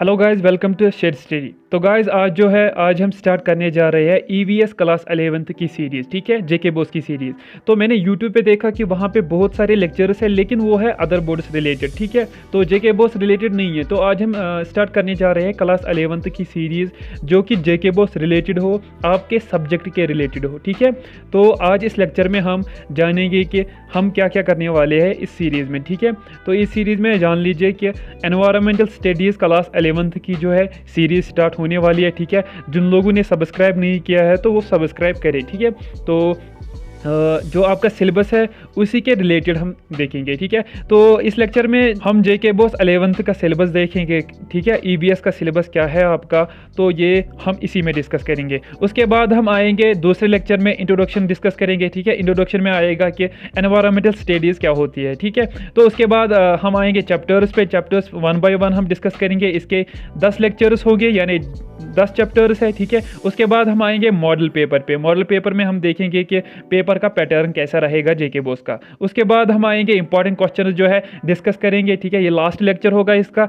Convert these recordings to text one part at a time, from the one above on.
Hello guys, welcome to shed study. तो guys आज हम स्टार्ट करने जा रहे हैं ईवीएस क्लास 11th की सीरीज़। ठीक है, जेके बोस की सीरीज़। तो मैंने यूट्यूब पे देखा कि वहाँ पे बहुत सारे लेक्चर्स हैं, लेकिन वो है अदर बोर्ड्स रिलेटेड। ठीक है, तो जेके बोस रिलेटेड नहीं है। तो आज हम स्टार्ट करने जा रहे हैं क्लास 11th की सीरीज़, जो कि जेके बोस रिलेटेड हो, आपके सब्जेक्ट के रिलेटेड हो। ठीक है, तो आज इस लेक्चर में हम जानेंगे कि हम क्या क्या करने वाले हैं इस सीरीज़ में। ठीक है, तो इस सीरीज़ में जान लीजिए कि एनवायरमेंटल स्टडीज़ क्लास 11th की जो है सीरीज़ स्टार्ट होने वाली है। ठीक है, जिन लोगों ने सब्सक्राइब नहीं किया है तो वो सब्सक्राइब करें। ठीक है, तो जो आपका सिलेबस है उसी के रिलेटेड हम देखेंगे। ठीक है, तो इस लेक्चर में हम जेके बोस 11th का सिलेबस देखेंगे। ठीक है, ईवीएस का सिलेबस क्या है आपका, तो ये हम इसी में डिस्कस करेंगे। उसके बाद हम आएंगे दूसरे लेक्चर में, इंट्रोडक्शन डिस्कस करेंगे। ठीक है, इंट्रोडक्शन में आएगा कि एनवायरमेंटल स्टडीज़ क्या होती है। ठीक है, तो उसके बाद हम आएंगे चैप्टर्स पे। चैप्टर्स 1 बाय 1 हम डिस्कस करेंगे। इसके 10 लेक्चर्स होंगे, यानी 10 चैप्टर्स है। ठीक है, उसके बाद हम आएंगे मॉडल पेपर पे। मॉडल पेपर में हम देखेंगे कि पेपर का पैटर्न कैसा रहेगा जेके बोस का। उसके बाद हम आएंगे इंपॉर्टेंट क्वेश्चन जो है डिस्कस करेंगे। ठीक है, ये लास्ट लेक्चर होगा इसका।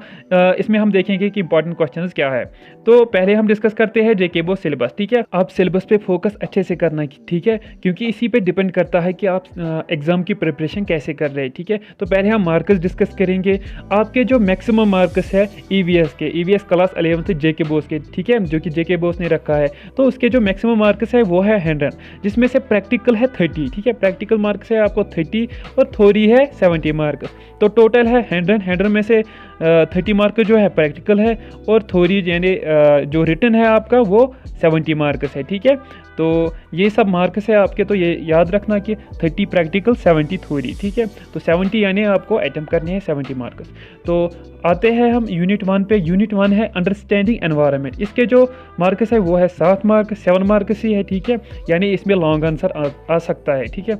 इसमें हम देखेंगे कि इंपॉर्टेंट क्वेश्चन क्या है। तो पहले हम डिस्कस करते हैं जेके बोस सिलेबस। ठीक है, आप सिलेबस पे फोकस अच्छे से करना। ठीक है, क्योंकि इसी पे डिपेंड करता है कि आप एग्जाम की प्रिपरेशन कैसे कर रहे हैं। ठीक है, तो पहले हम मार्क्स डिस्कस करेंगे। आपके जो मैक्सिमम मार्क्स है ईवीएस क्लास 11th जेके बोस के, ठीक है, जो कि जेके बोस ने रखा है, तो उसके जो मैक्सिमम मार्क्स है वो है 100, जिसमें से प्रैक्टिकल है 30। ठीक है, प्रैक्टिकल मार्क्स है आपको 30 और थ्योरी है 70 मार्क्स। तो टोटल है 100 में से 30 मार्क जो है प्रैक्टिकल है, और थ्योरी यानी जो रिटन है आपका वो 70 मार्क्स है। ठीक है, तो ये सब मार्क्स है आपके। तो ये याद रखना कि 30 प्रैक्टिकल 70 थ्योरी। ठीक है, तो 70 यानी आपको अटेम्प्ट करने हैं 70 मार्क्स। तो आते हैं हम यूनिट 1 पे। यूनिट 1 है अंडरस्टैंडिंग एनवायरनमेंट। इसके जो मार्क्स है वो है 7 मार्क्स, 7 मार्क्स ही है। ठीक है, यानी इसमें लॉन्ग आंसर आ सकता है। ठीक है,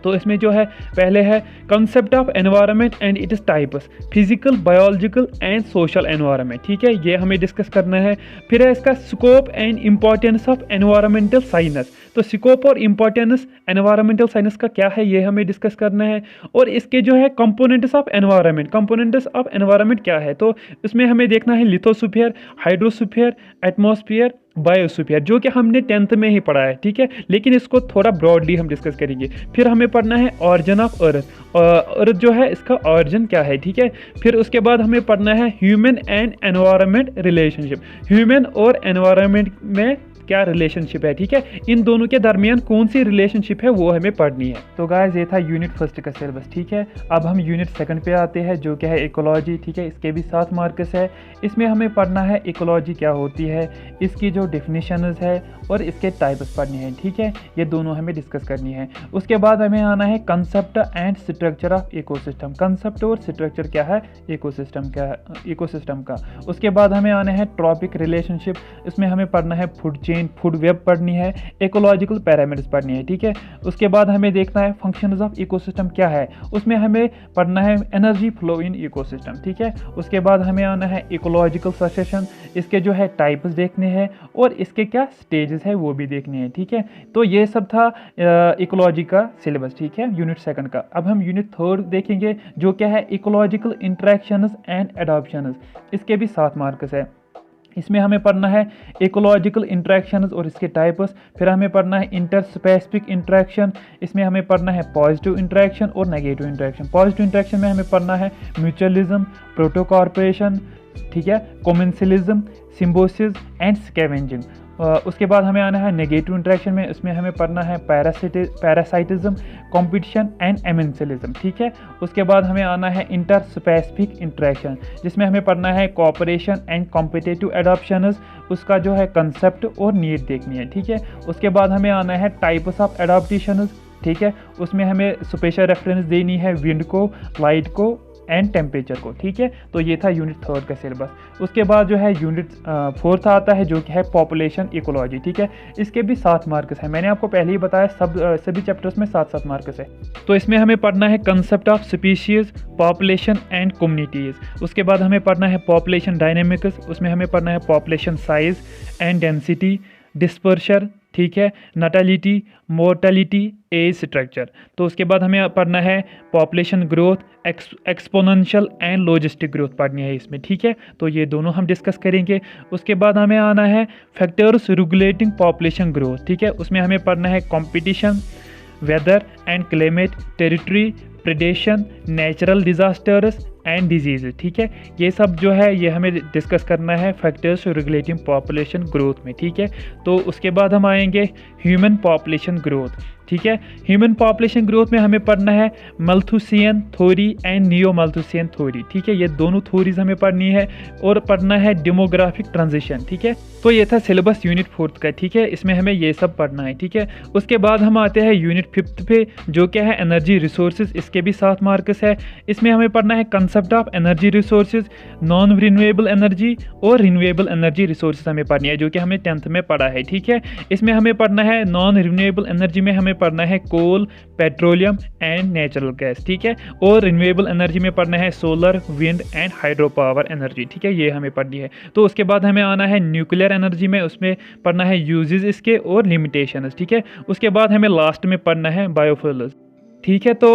तो इसमें जो है पहले है concept of environment and its types, physical, biological and social environment. ठीक है, ये हमें डिस्कस करना है। फिर है इसका scope and importance of environmental science. तो स्कोप और इंपॉर्टेंस एनवायरमेंटल साइंस का क्या है, ये हमें डिस्कस करना है। और इसके जो है कंपोनेंट्स ऑफ एनवायरनमेंट क्या है, तो इसमें हमें देखना है लिथोस्फीयर, हाइड्रोस्फीयर, एटमॉस्फेयर, बायोस्फीयर, जो कि हमने 10th में ही पढ़ा है। ठीक है, लेकिन इसको थोड़ा ब्रॉडली हम डिस्कस करेंगे। फिर हमें पढ़ना है ऑरिजिन ऑफ अर्थ। अर्थ जो है इसका ऑरिजिन क्या है। ठीक है, फिर उसके बाद हमें पढ़ना है human and environment relationship. Human और एनवायरनमेंट में क्या रिलेशनशिप है। ठीक है, इन दोनों के दरमियान कौन सी रिलेशनशिप है वो हमें पढ़नी है। तो गाइस, ये था यूनिट 1 का सिलेबस। ठीक है, अब हम यूनिट 2 पे आते हैं, जो क्या है इकोलॉजी। ठीक है, इसके भी 7 मार्क्स है। इसमें हमें पढ़ना है इकोलॉजी क्या होती है, इसकी जो डिफिनीशंस है और इसके टाइप्स पढ़नी है। ठीक है, ये दोनों हमें डिस्कस करनी है। उसके बाद हमें आना है concept and structure of ecosystem. Concept और स्ट्रक्चर क्या है इकोसिस्टम का। उसके बाद हमें आना है ट्रॉपिक रिलेशनशिप। इसमें हमें पढ़ना है फूड चेन, फूड वेब पढ़नी है, इकोलॉजिकल पैरामीटर्स पढ़नी है। ठीक है, उसके बाद हमें देखना है फंक्शंस ऑफ इकोसिस्टम क्या है। उसमें हमें पढ़ना है एनर्जी फ्लो इन इकोसिस्टम। ठीक है, उसके बाद हमें आना है इकोलॉजिकल सक्सेशन। इसके जो है टाइप्स देखने हैं और इसके क्या स्टेजेस है वो भी देखने हैं। ठीक है, तो ये सब था इकोलॉजी का सिलेबस। ठीक है, यूनिट 2 का। अब हम यूनिट 3 देखेंगे, जो क्या है इकोलॉजिकल इंटरेक्शंस एंड एडॉप्शंस। इसके भी 7 मार्क्स है। इसमें हमें पढ़ना है इकोलॉजिकल इंटरेक्शंस और इसके टाइप्स। फिर हमें पढ़ना है इंटरस्पेसिफिक इंटरेक्शन। इसमें हमें पढ़ना है पॉजिटिव इंटरेक्शन और नेगेटिव इंटरेक्शन। पॉजिटिव इंटरेक्शन में हमें पढ़ना है म्यूचुअलिज्म, प्रोटोकॉर्पोरेशन, ठीक है, कॉमेंसलिज्म, सिम्बोसिस एंड स्कैवेंजिंग। उसके बाद हमें आना है नेगेटिव इंटरेक्शन में। इसमें हमें पढ़ना है पैरासाइटिज्म, कंपटीशन एंड एमेंसलिज्म। ठीक है, उसके बाद हमें आना है इंटरस्पेसिफिक इंटरेक्शन, जिसमें हमें पढ़ना है कोऑपरेशन एंड कॉम्पिटिटिव एडॉप्शंस। उसका जो है कंसेप्ट और नीड देखनी है। ठीक है, उसके बाद हमें आना है टाइप्स ऑफ एडॉप्टेशंस। ठीक है, उसमें हमें स्पेशल रेफरेंस देनी है विंड को, लाइट को एंड टेम्परेचर को। ठीक है, तो ये था यूनिट 3 का सिलेबस। उसके बाद जो है यूनिट 4 आता है, जो कि है पॉपुलेशन इकोलॉजी। ठीक है, इसके भी 7 मार्क्स है। मैंने आपको पहले ही बताया सभी चैप्टर्स में 7-7 मार्क्स है। तो इसमें हमें पढ़ना है concept of species, population and communities. उसके बाद हमें पढ़ना है पॉपुलेशन डायनेमिक्स। उसमें हमें पढ़ना है population size and density, dispersion ठीक है, नाटालिटी, मोर्टेलिटी, एज स्ट्रक्चर। तो उसके बाद हमें पढ़ना है population growth, exponential and logistic growth पढ़नी है इसमें, ठीक है। तो ये दोनों हम डिस्कस करेंगे। उसके बाद हमें आना है फैक्टर्स रेगुलेटिंग पॉपुलेशन ग्रोथ, ठीक है। उसमें हमें पढ़ना है competition, weather and climate, territory, predation, natural disasters and disease, ठीक है। ये सब जो है ये हमें डिस्कस करना है फैक्टर्स रेगुलेटिंग पॉपुलेशन ग्रोथ में, ठीक है। तो उसके बाद हम आएंगे ह्यूमन पॉपुलेशन ग्रोथ, ठीक है। ह्यूमन पॉपुलेशन ग्रोथ में हमें पढ़ना है मल्थुसियन थ्योरी एंड नियो मल्थुसियन थ्योरी, ठीक है। ये दोनों थ्योरीज हमें पढ़नी है और पढ़ना है डेमोग्राफिक ट्रांजिशन, ठीक है। तो ये था सिलेबस यूनिट 4 का, ठीक है। इसमें हमें ये सब पढ़ना है, ठीक है। उसके बाद हम आते हैं यूनिट 5 पे, जो क्या है एनर्जी रिसोर्सेज। इसके भी 7 मार्क्स है। इसमें हमें पढ़ना है concept of energy resources, non renewable energy और रिन्यूएबल एनर्जी रिसोर्सेज हमें पढ़नी है, जो कि हमने 10th में पढ़ा है, ठीक है। इसमें हमें पढ़ना है नॉन रिन्यूएबल एनर्जी में हमें पढ़ना है कोल, पेट्रोलियम एंड नेचुरल गैस, ठीक है। और रिन्यूएबल एनर्जी में पढ़ना है solar, wind and hydro power energy, ठीक है। ये हमें पढ़नी है। तो उसके बाद हमें आना है न्यूक्लियर एनर्जी में, उसमें पढ़ना है यूजेस इसके और लिमिटेशंस, ठीक है। उसके बाद हमें लास्ट में पढ़ना है बायोफ्यूल्स, ठीक है। तो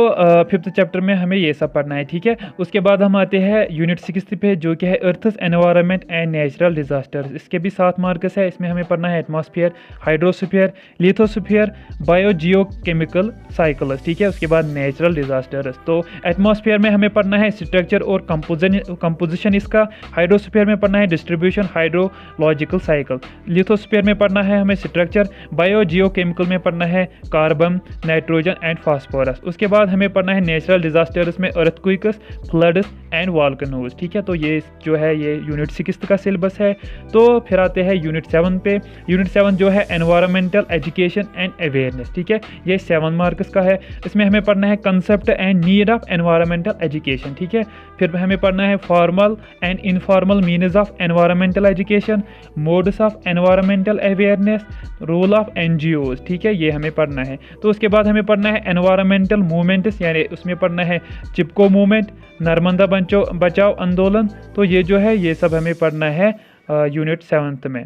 5th चैप्टर में हमें ये सब पढ़ना है, ठीक है। उसके बाद हम आते हैं यूनिट 6 पे, जो कि है earth's environment and natural disasters. इसके भी 7 मार्क्स है। इसमें हमें पढ़ना है एटमॉस्फेयर, हाइड्रोस्फीयर, लिथोस्फीयर, बायो जियो केमिकल साइकिल्स, ठीक है। उसके बाद नेचुरल डिजास्टर्स। तो एटमॉस्फेयर में हमें पढ़ना है स्ट्रक्चर और कंपोजिशन इसका, हाइड्रोस्फीयर में पढ़ना है डिस्ट्रीब्यूशन, हाइड्रोलॉजिकल साइकिल, लिथोस्फीयर में पढ़ना है हमें स्ट्रक्चर, बायो जियो केमिकल में पढ़ना है कार्बन, नाइट्रोजन एंड फास्फोरस। उसके बाद हमें पढ़ना है नेचुरल डिजास्टर्स में अर्थक्वेक्स, फ्लड्स एंड वॉल्केनोज, ठीक है। तो ये जो है ये यूनिट 6 का सिलेबस है। तो फिर आते हैं यूनिट 7 पे। यूनिट 7 जो है एनवायरमेंटल एजुकेशन एंड अवेयरनेस, ठीक है। ये 7 मार्क्स का है। इसमें हमें पढ़ना है concept and need of environmental education, ठीक है। फिर हमें पढ़ना है formal and informal means of environmental education, modes of environmental awareness, role of NGOs, ठीक है। ये हमें पढ़ना है। तो उसके बाद हमें पढ़ना है एनवायरमेंटल मूवमेंट्स, यानी उसमें पढ़ना है चिपको मूवमेंट, नर्मदा बचाओ आंदोलन। तो ये जो है ये सब हमें पढ़ना है यूनिट 7 में।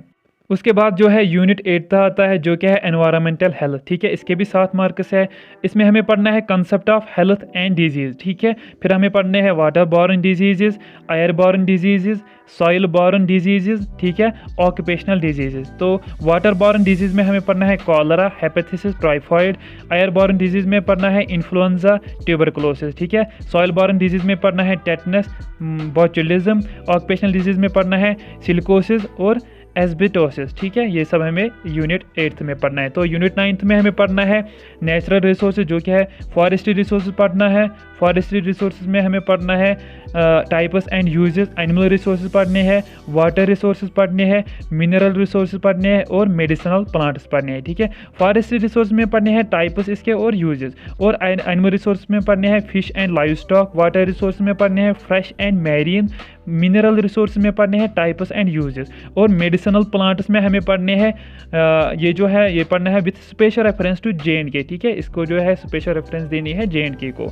उसके बाद जो है यूनिट 8 आता है, जो क्या है एनवायरमेंटल हेल्थ, ठीक है। इसके भी 7 मार्क्स है। इसमें हमें पढ़ना है concept of health and disease, ठीक है। फिर हमें पढ़ने हैं water borne disease, air born disease, soil born disease, ठीक है, ऑक्यूपेशनल डिजीज़। तो वाटर बॉर्न डिजीज़ में हमें पढ़ना है cholera, hepatitis, typhoid. Air born disease में पढ़ना है इन्फ्लुएंजा, ट्यूबरकुलोसिस, ठीक है। सॉइल बॉर्न डिजीज़ में पढ़ना है टेटनस, बोचुलिज्म। ऑक्यूपेशनल डिजीज़ में पढ़ना है सिलिकोसिस और एस्बेस्टोसिस, ठीक है। ये सब हमें यूनिट 8 में पढ़ना है। तो यूनिट 9 में हमें पढ़ना है नेचुरल रिसोर्सेज, जो क्या है फॉरेस्ट्री रिसोर्सेज पढ़ना है। फॉरेस्ट्री रिसोर्सेज में हमें पढ़ना है types and uses, animal resources पढ़ने हैं, वाटर रिसोर्सेज पढ़ने हैं, मिनरल रिसोर्सेज पढ़ने हैं और मेडिसिनल प्लांट्स पढ़ने हैं, ठीक है। फॉरेस्ट्री रिसोर्स में पढ़ने हैं टाइप्स इसके और यूजेस, और एनिमल रिसोर्स में पढ़ने हैं fish and live stock. Water resource में पढ़ने हैं fresh and marine. Mineral resource में पढ़ने हैं टाइप्स एंड यूजेस, और मेडिसिनल प्लांट्स में हमें पढ़ने हैं ये जो है ये पढ़ना है with special reference to J&K, ठीक है। इसको जो है स्पेशल रेफरेंस देनी है J&K को।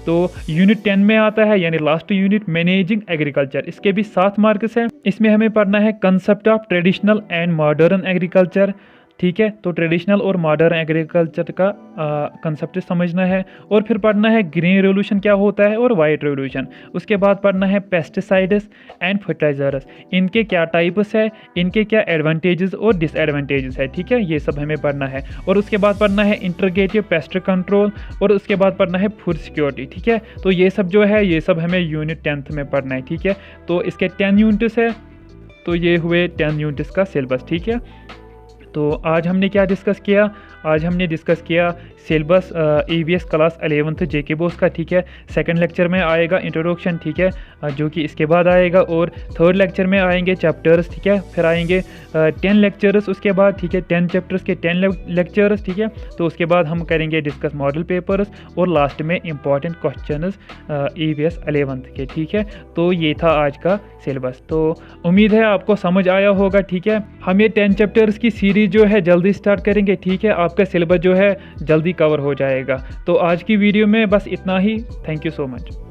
तो यूनिट 10 में आता है, यानी लास्ट यूनिट मैनेजिंग एग्रीकल्चर। इसके भी 7 मार्क्स हैं। इसमें हमें पढ़ना है concept of traditional and modern agriculture, ठीक है। तो ट्रेडिशनल और मॉडर्न एग्रीकल्चर का कंसेप्ट समझना है। और फिर पढ़ना है ग्रीन रेवोल्यूशन क्या होता है और वाइट रेवोल्यूशन। उसके बाद पढ़ना है पेस्टिसाइड्स एंड फर्टिलाइजर्स, इनके क्या टाइप्स है, इनके क्या एडवांटेजेस और डिसएडवांटेजेस है, ठीक है। ये सब हमें पढ़ना है। और उसके बाद पढ़ना है इंटीग्रेटिव पेस्ट कंट्रोल, और उसके बाद पढ़ना है फूड सिक्योरिटी, ठीक है। तो ये सब जो है ये सब हमें यूनिट 10 में पढ़ना है, ठीक है। तो इसके 10 यूनिट्स है। तो ये हुए 10 यूनिट्स का सिलेबस, ठीक है। तो आज हमने क्या डिस्कस किया? आज हमने डिस्कस किया syllabus EVS class 11th JK Bose का, ठीक है। सेकंड लेक्चर में आएगा इंट्रोडक्शन, ठीक है, जो कि इसके बाद आएगा। और थर्ड लेक्चर में आएंगे चैप्टर्स, ठीक है। फिर आएंगे 10 लेक्चर्स उसके बाद, ठीक है, 10 चैप्टर्स के 10 लेक्चर्स, ठीक है। तो उसके बाद हम करेंगे डिस्कस मॉडल पेपर्स और लास्ट में इंपॉर्टेंट क्वेश्चंस EVS 11th के, ठीक है। तो ये था आज का सिलेबस। तो उम्मीद है आपको समझ आया होगा, ठीक है। हम ये 10 चैप्टर्स की सीरीज जो है जल्दी स्टार्ट करेंगे, ठीक है। आपका सिलेबस जो है जल्दी कवर हो जाएगा। तो आज की वीडियो में बस इतना ही। Thank you so much.